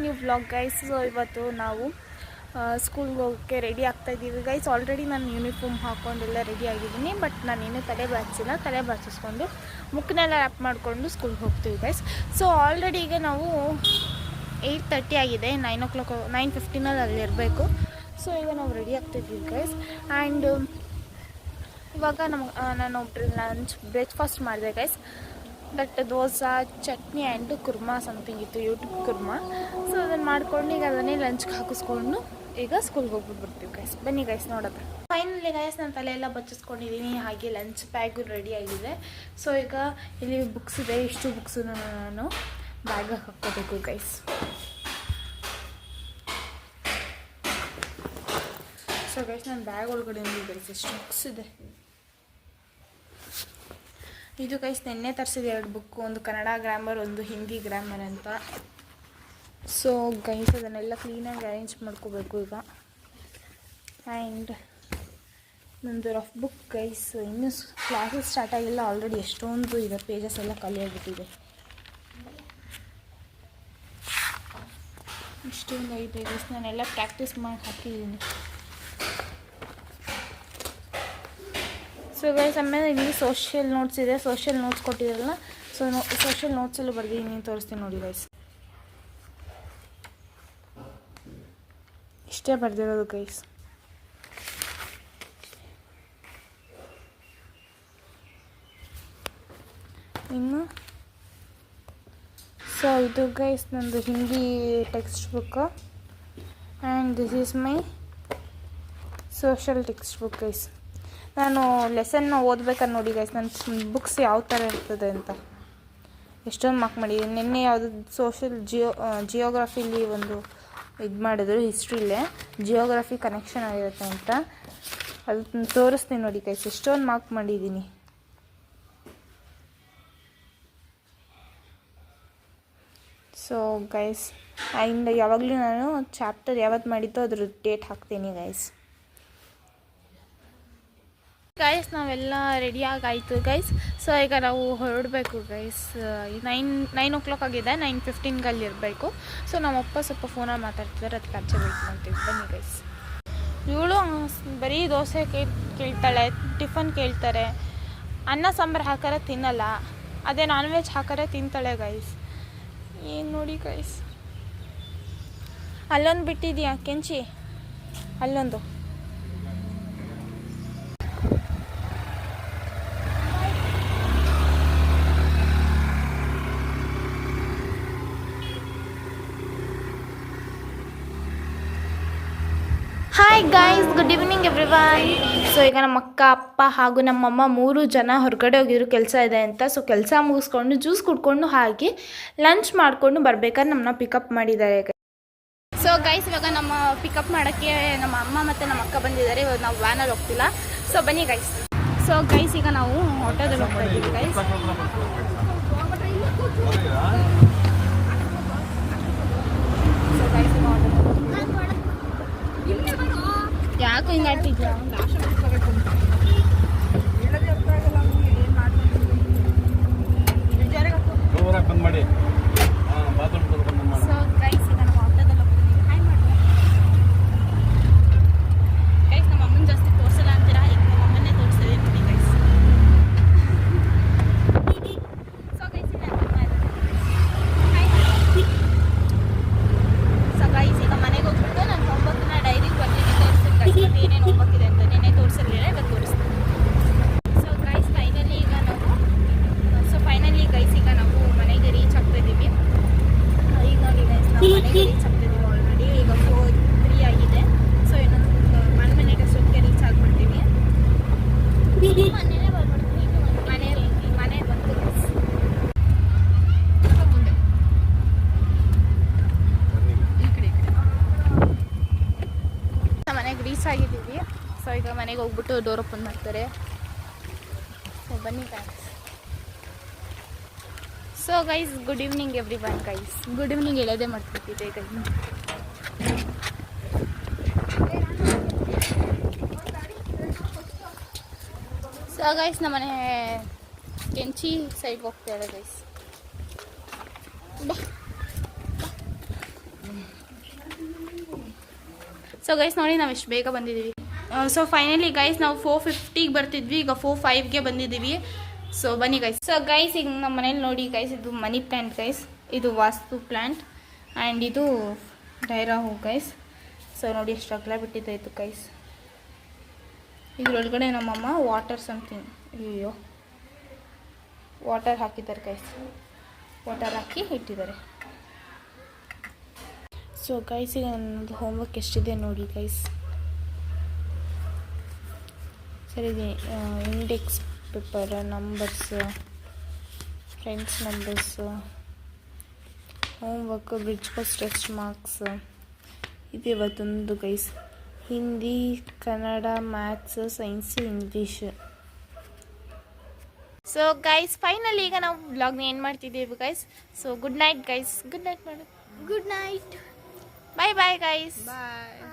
New vlog guys. So ಇವತ್ತು ನಾವು ಸ್ಕೂಲ್ಗೆ ಹೋಗೋಕ್ಕೆ ರೆಡಿ ಆಗ್ತಾಯಿದ್ದೀವಿ ಗೈಸ್. ಆಲ್ರೆಡಿ ನಾನು ಯೂನಿಫಾರ್ಮ್ ಹಾಕ್ಕೊಂಡೆಲ್ಲ ರೆಡಿ ಆಗಿದ್ದೀನಿ. ಬಟ್ ನಾನೇನು ತಲೆ ಬಾಚಿಲ್ಲ, ತಲೆ ಬಾಚಿಸ್ಕೊಂಡು ಮುಖನೆಲ್ಲ ರ್ಯಾಪ್ ಮಾಡಿಕೊಂಡು ಸ್ಕೂಲ್ಗೆ ಹೋಗ್ತೀವಿ ಗೈಸ್. ಸೊ ಆಲ್ರೆಡಿ ಈಗ ನಾವು 8:30 ಆಗಿದೆ. 9:15 ಅಲ್ಲಿ ಇರಬೇಕು. ಸೊ ಈಗ ನಾವು ರೆಡಿ ಆಗ್ತಾಯಿದ್ದೀವಿ ಗೈಸ್. ಆ್ಯಂಡ್ ಇವಾಗ ನಾನು ಲಂಚ್ ಬ್ರೇಕ್ಫಾಸ್ಟ್ ಮಾಡಿದೆ guys. But dosa, chutney and kurma something ಇತ್ತು, ಯೂಟ್ಯೂಬ್ ಕುರ್ಮಾ. ಸೊ ಅದನ್ನು ಮಾಡ್ಕೊಂಡು ಈಗ ಅದನ್ನೇ ಲಂಚ್ಗೆ ಹಾಕಿಸ್ಕೊಂಡು ಈಗ ಸ್ಕೂಲ್ಗೆ ಹೋಗ್ಬಿಟ್ಟು ಬರ್ತೀವಿ ಗೈಸ್. ಬನ್ನಿ ಗೈಸ್ ನೋಡೋದು. ಫೈನಲಿ ಗೈಸ್ ನಾನು ತಲೆಯೆಲ್ಲ ಬಚ್ಚಿಸ್ಕೊಂಡಿದ್ದೀನಿ, ಹಾಗೆ ಲಂಚ್ ಬ್ಯಾಗು ರೆಡಿ ಆಗಿದೆ. ಸೊ ಈಗ ಇಲ್ಲಿ ಬುಕ್ಸ್ ಇದೆ, ಇಷ್ಟು ಬುಕ್ಸನ್ನು ನಾನು ಬ್ಯಾಗಿಗೆ ಹಾಕ್ಕೋಬೇಕು ಗೈಸ್. ಸೊ ಗೈಸ್ ನನ್ನ ಬ್ಯಾಗ್ ಒಳಗಡೆ ಗೈಸ್ ಎಷ್ಟು ಬುಕ್ಸ್ ಇದೆ. ಇದು ಗೈಸ್ ನೆನ್ನೆ ತರಿಸಿದೆ 2 ಬುಕ್ಕು, ಒಂದು ಕನ್ನಡ ಗ್ರಾಮರ್, ಒಂದು ಹಿಂದಿ ಗ್ರಾಮರ್ ಅಂತ. ಸೊ ಗೈಸ್ ಅದನ್ನೆಲ್ಲ ಕ್ಲೀನಾಗಿ ಅರೇಂಜ್ ಮಾಡ್ಕೋಬೇಕು ಈಗ. ಆ್ಯಂಡ್ ನಂದು ರಫ್ ಬುಕ್ ಗೈಸ್, ಇನ್ನೂ ಕ್ಲಾಸಸ್ ಸ್ಟಾರ್ಟ್ ಆಗಿಲ್ಲ, ಆಲ್ರೆಡಿ ಎಷ್ಟೊಂದು ಇದೆ, ಪೇಜಸ್ ಎಲ್ಲ ಖಾಲಿ ಆಗಿಬಿಟ್ಟಿದೆ. ಇಷ್ಟೊಂದು ಐತೆ ಗೈಸ್, ನಾನೆಲ್ಲ ಪ್ರಾಕ್ಟೀಸ್ ಮಾಡಿ ಹಾಕಿದ್ದೀನಿ. ಸೊ ಗೈಸ್ ಆಮೇಲೆ ಇಲ್ಲಿ ಸೋಷಿಯಲ್ ನೋಟ್ಸ್ ಇದೆ, ಸೋಷಿಯಲ್ ನೋಟ್ಸ್ ಕೊಟ್ಟಿರಲ್ಲ. ಸೊ ಸೋಷಿಯಲ್ ನೋಟ್ಸಲ್ಲಿ ಬರ್ದಿದ್ದೀನಿ, ತೋರಿಸ್ತೀನಿ ನೋಡಿ ಗೈಸ್. ಇಷ್ಟೇ ಬರ್ದಿರೋದು ಗೈಸ್. ಇನ್ನು ಸೊ ಇದು ಗೈಸ್ ನಂದು Hindi text book. And this is my social text book guys. ನಾನು ಲೆಸನ್ನ ಓದ್ಬೇಕಾದ್ರೆ ನೋಡಿ ಗೈಸ್ ನನ್ನ ಬುಕ್ಸ್ ಯಾವ ಥರ ಇರ್ತದೆ ಅಂತ ಎಷ್ಟೊಂದು ಮಾರ್ಕ್ ಮಾಡಿದ್ದೀನಿ. ನಿನ್ನೆ ಯಾವುದು ಜಿಯೋಗ್ರಫಿಲಿ ಒಂದು ಇದು ಮಾಡಿದ್ರು, ಹಿಸ್ಟ್ರಿಲೇ ಜಿಯೋಗ್ರಫಿ ಕನೆಕ್ಷನ್ ಆಗಿರುತ್ತೆ ಅಂತ, ಅದನ್ನ ತೋರಿಸ್ತೀನಿ ನೋಡಿ ಗೈಸ್, ಎಷ್ಟೊಂದು ಮಾರ್ಕ್ ಮಾಡಿದ್ದೀನಿ. ಸೊ ಗೈಸ್ ಆ್ಯಂಡ್ ಯಾವಾಗಲೂ ನಾನು ಚಾಪ್ಟರ್ ಯಾವತ್ತು ಮಾಡಿದ್ದೋ ಅದ್ರ ಡೇಟ್ ಹಾಕ್ತೀನಿ ಗೈಸ್. ಗೈಸ್ ನಾವೆಲ್ಲ ರೆಡಿಯಾಗಾಯಿತು ಗೈಸ್. ಸೊ ಈಗ ನಾವು ಹೊರಡಬೇಕು ಗೈಸ್. 9 o'clock ಆಗಿದೆ, 9:15 ಅಲ್ಲಿ ಇರಬೇಕು. ಸೊ ನಮ್ಮಪ್ಪ ಸ್ವಲ್ಪ ಫೋನಲ್ಲಿ ಮಾತಾಡ್ತಿದ್ದಾರೆ, ಅದಕ್ಕೆ ಆಚೆ ವೆಯ್ಟ್ ಮಾಡ್ತೀವಿ. ಬನ್ನಿ ಗೈಸ್. ಇವಳು ಬರೀ ದೋಸೆ ಕೇಳ್ತಾಳೆ, ಟಿಫನ್ ಕೇಳ್ತಾರೆ, ಅನ್ನ ಸಾಂಬಾರು ಹಾಕರೆ ತಿನ್ನಲ್ಲ, ಅದೇ ನಾನ್ ವೆಜ್ ಹಾಕರೆ ತಿಂತಾಳೆ ಗೈಸ್. ಏನು ನೋಡಿ ಗೈಸ್, ಅಲ್ಲೊಂದು ಬಿಟ್ಟಿದ್ಯಾ ಕೆಂಚಿ, ಅಲ್ಲೊಂದು. Hi guys, good evening everyone. So ಈಗ ನಮ್ಮ ಅಕ್ಕ, ಅಪ್ಪ ಹಾಗೂ ನಮ್ಮಮ್ಮ 3 ಜನ ಹೊರಗಡೆ ಹೋಗಿದ್ರು, ಕೆಲಸ ಇದೆ ಅಂತ. ಸೊ ಕೆಲಸ ಮುಗಿಸ್ಕೊಂಡು ಜ್ಯೂಸ್ ಕುಡ್ಕೊಂಡು ಹಾಗೆ ಲಂಚ್ ಮಾಡಿಕೊಂಡು ಬರ್ಬೇಕಾದ್ರೆ ನಮ್ಮನ್ನ ಪಿಕಪ್ ಮಾಡಿದ್ದಾರೆ. ಸೊ ಗೈಸ್ ಇವಾಗ ನಮ್ಮ ಪಿಕಪ್ ಮಾಡೋಕ್ಕೆ ನಮ್ಮ ಅಮ್ಮ ಮತ್ತು ನಮ್ಮ ಅಕ್ಕ ಬಂದಿದ್ದಾರೆ. ಇವಾಗ ನಾವು ವ್ಯಾನಲ್ಲಿ ಹೋಗ್ತಿಲ್ಲ. ಸೊ ಬನ್ನಿ ಗೈಸ್. ಸೊ ಗೈಸ್ ಈಗ ನಾವು ಆಟೋದಲ್ಲಿ ಹೋಗ್ತಾ ಇದ್ದೀವಿ ಗೈಸ್. ಸೊ ಗೈಸ್ ಯಾಕೆ ಹಿಂಗೆ ಆಡ್ತಿದ್ಯಾ? ಸೊ ಗೈಸ್ ಈಗ ನಾವು ಆಟೋದಲ್ಲಿ ಹೋಗ್ತಿದ್ದೀವಿ. ಹಾಯ್ ಮಾಡಿ ಗೈಸ್. ನಮ್ಮ ಅಮ್ಮನ ಜಾಸ್ತಿ ತೋರಿಸಲ್ಲ ಅಂತೀರಾ, ಈಗ ನಮ್ಮ ಅಮ್ಮನ್ನೇ ತೋರಿಸ್ತೀವಿ ನೋಡಿ ಗೈಸ್. ಸೊ ಗೈಸ್ ಈಗ ಸೊ ಗೈಸ್ ಈಗ ಮನೆಗೆ ಹೋಗ್ಬಿಟ್ಟು ನಾನು ಹೋಮ್ವರ್ಕ್ನ ಡೈರಿಗೆ ಬರ್ತೀನಿ, ತೋರಿಸ್ತೀನಿ ಗೈಸ್. ಮತ್ತೆ ಏನೇನು ಹೋಮ್ವರ್ಕ್ ಇದೆ ಅಂತ ನೆನ್ನೆ ತೋರಿಸಿರಲಿಲ್ಲ, ಇವತ್ತು ತೋರಿಸ್ತೀನಿ. ಸೊ ಗೈಸ್ ಫೈನಲಿ ಗೈಸ್ ಈಗ ನಾವು ಮನೆಗೆ ರೀಚ್ ಆಗ್ತಾಯಿದ್ದೀವಿ. ಈಗ ನೋಡಿ ಗೈಸ್ ನಾವು ಮನೆಗೆ ರೀಚ್ ಆಗ್ತಾಯಿದ್ದೀವಿ ಆಲ್ರೆಡಿ. ಈಗ 4:03 ಆಗಿದೆ. ಸೊ ಇನ್ನೊಂದು ಮನೆಗೆ ಅಷ್ಟೊತ್ತಿಗೆ ರೀಚ್ ಆಗಿಬಿಡ್ತೀವಿ. ಮನೆಯೇ ಬಂದ್ಬಿಡ್ತೀವಿ. ಮನೆ ಬಂತು ಗೈಸ್. ಮನೆಗೆ ರೀಚ್ ಆಗಿದ್ದೀವಿ. ಸೊ ಈಗ ಮನೆಗೆ ಹೋಗ್ಬಿಟ್ಟು ಡೋರ್ ಓಪನ್ ಮಾಡ್ತಾರೆ. ಸೊ ಬನ್ನಿ guys. So guys good evening everyone guys. Good evening ಹೇಳೋದೇ ಮಾಡ್ತಿದ್ದೆ ಗೈಸ್. ಸೊ ಗೈಸ್ ನಮ್ಮನೆ ಕೆಂಚಿ ಸೈಡ್ಗೆ ಹೋಗ್ತಾ ಇದೆ ಗೈಸ್. ಸೊ ಗೈಸ್ ನೋಡಿ ನಾವು ಎಷ್ಟು ಬೇಗ ಬಂದಿದ್ದೀವಿ. ಸೊ ಫೈನಲಿ ಗೈಸ್ ನಾವು 4:50ಗೆ ಬರ್ತಿದ್ವಿ, ಈಗ 4:05ಗೆ ಬಂದಿದ್ದೀವಿ. ಸೊ ಬನ್ನಿ ಗೈಸ್. ಸೊ ಗೈಸ್ ಈಗ ನಮ್ಮ ಮನೇಲಿ ನೋಡಿ ಗೈಸ್, ಇದು ಮನಿ ಪ್ಲ್ಯಾಂಟ್ ಗೈಸ್, ಇದು ವಾಸ್ತು ಪ್ಲ್ಯಾಂಟ್ ಆ್ಯಂಡ್ ಇದು ಡೈರಾ ಹೂ ಗೈಸ್. ಸೊ ನೋಡಿ ಎಷ್ಟು ಅಗಲ ಬಿಟ್ಟಿದ್ದಾಯಿತು ಗೈಸ್. ಇದರೊಳಗಡೆ ನಮ್ಮಮ್ಮ ವಾಟರ್ ಸಮಥಿಂಗ್, ಅಯ್ಯೋ ವಾಟರ್ ಹಾಕಿದ್ದಾರೆ ಗೈಸ್, ವಾಟರ್ ಹಾಕಿ ಇಟ್ಟಿದ್ದಾರೆ. ಸೊ ಗೈಸ್ ಈಗ ನನ್ನದು ಹೋಮ್ವರ್ಕ್ ಎಷ್ಟಿದೆ ನೋಡಿ ಗೈಸ್. ಸರಿ, index paper, numbers, friends numbers, homework, bridge course test marks ಇದು ಇವತ್ತೊಂದು guys. Hindi, Kannada, maths, science, English. So guys finally ಈಗ ನಾವು ಬ್ಲಾಗ್ನ ಏನು ಮಾಡ್ತಿದ್ದೀವಿ guys. So good night guys, good night ಮಾಡಿ, ಗುಡ್ ನೈಟ್, ಬಾಯ್ ಬಾಯ್ ಗೈಸ್, ಬಾಯ್.